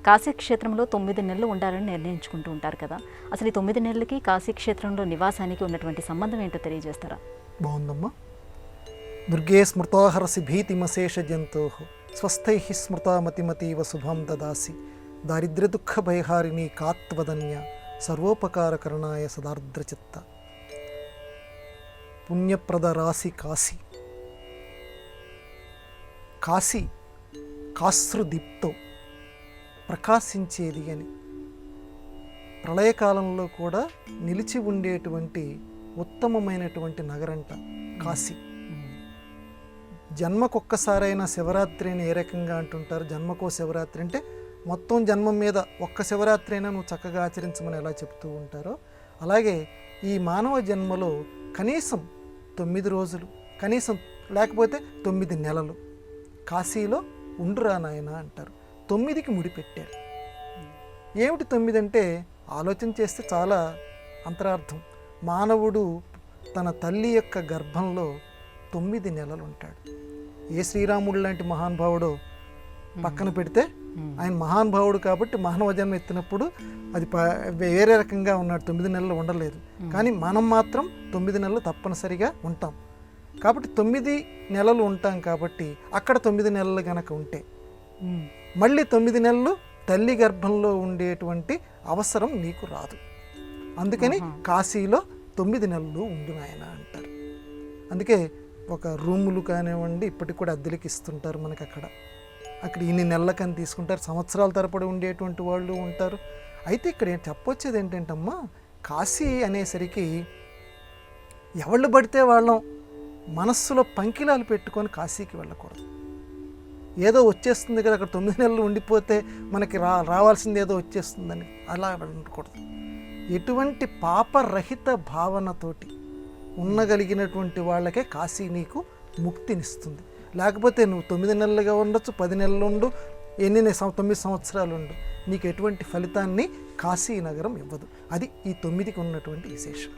కాశీ క్షేత్రంలో 9 నెలలు ఉండాలని నిర్ణయించుకుంటూ ఉంటారు కదా. అసలు ఈ 9 నెలలకి కాశీ క్షేత్రంలో నివాసానికి ఉన్నటువంటి సంబంధం ఏంటో తెలియజేస్తారా? బాగుందమ్మా. దుర్గే స్మృతాహరసి భీతిమశేష జంతో స్వస్థై స్మృతా మతిమతీవ శుభం దదాసి దారిద్ర్య దుఃఖ భయహారిణి కాత్వదన్య సర్వోపకారకరణాయ సదార్ద్రచిత్త. పుణ్యప్రద రాశి కాశీ. కాశీ కాశ్రుదీప్తో ప్రకాశించేది అని, ప్రళయకాలంలో కూడా నిలిచి ఉండేటువంటి ఉత్తమమైనటువంటి నగరంట కాశీ. జన్మకొక్కసారైనా శివరాత్రి అని ఏ రకంగా అంటుంటారు? జన్మకో శివరాత్రి అంటే మొత్తం జన్మం మీద ఒక్క శివరాత్రి అయినా నువ్వు చక్కగా ఆచరించమని ఎలా చెప్తూ ఉంటారో, అలాగే ఈ మానవ జన్మలో కనీసం 9 రోజులు, కనీసం లేకపోతే 9 నెలలు కాశీలో ఉండురా నాయన అంటారు. 9కి ముడిపెట్టారు. ఏమిటి 9 అంటే ఆలోచన చేస్తే చాలా అంతరార్థం. మానవుడు తన తల్లి యొక్క గర్భంలో 9 నెలలు ఉంటాడు. ఏ శ్రీరాముడు లాంటి మహానుభావుడో పక్కన పెడితే ఆయన మహానుభావుడు కాబట్టి మానవ జన్మ ఎత్తినప్పుడు అది వేరే రకంగా ఉన్నాడు. 9 నెలలు ఉండలేదు. కానీ మనం మాత్రం 9 నెలలు తప్పనిసరిగా ఉంటాం. కాబట్టి 9 నెలలు ఉంటాం. కాబట్టి అక్కడ 9 నెలలు గనక ఉంటే మళ్ళీ 9 నెలలు తల్లి గర్భంలో ఉండేటువంటి అవసరం నీకు రాదు. అందుకని కాశీలో 9 నెలలు ఉండు నాయన అంటారు. అందుకే ఒక రూములు కానివ్వండి ఇప్పటికి కూడా అద్దెలకి ఇస్తుంటారు మనకి. అక్కడ ఇన్ని నెలలకని తీసుకుంటారు. సంవత్సరాల తరబడి ఉండేటువంటి వాళ్ళు ఉంటారు. అయితే ఇక్కడ చెప్పొచ్చేది ఏంటంటమ్మా, కాశీ అనేసరికి ఎవళ్ళు పడితే వాళ్ళం మనస్సులో పంకిలాలు పెట్టుకొని కాశీకి వెళ్ళకూడదు. ఏదో వచ్చేస్తుంది కదా అక్కడ 9 నెలలు ఉండిపోతే మనకి రావాల్సింది ఏదో వచ్చేస్తుందని అలా వెళ్ళకూడదు. ఎటువంటి పాపరహిత భావనతోటి ఉండగలిగినటువంటి వాళ్ళకే కాశీ నీకు ముక్తినిస్తుంది. లేకపోతే నువ్వు 9 నెలలుగా ఉండొచ్చు, 10 నెలలు ఉండు, 9 సంవత్సరాలు ఉండు, నీకు ఎటువంటి ఫలితాన్ని కాశీ నగరం ఇవ్వదు. అది ఈ 9కి ఉన్నటువంటి విశేషం.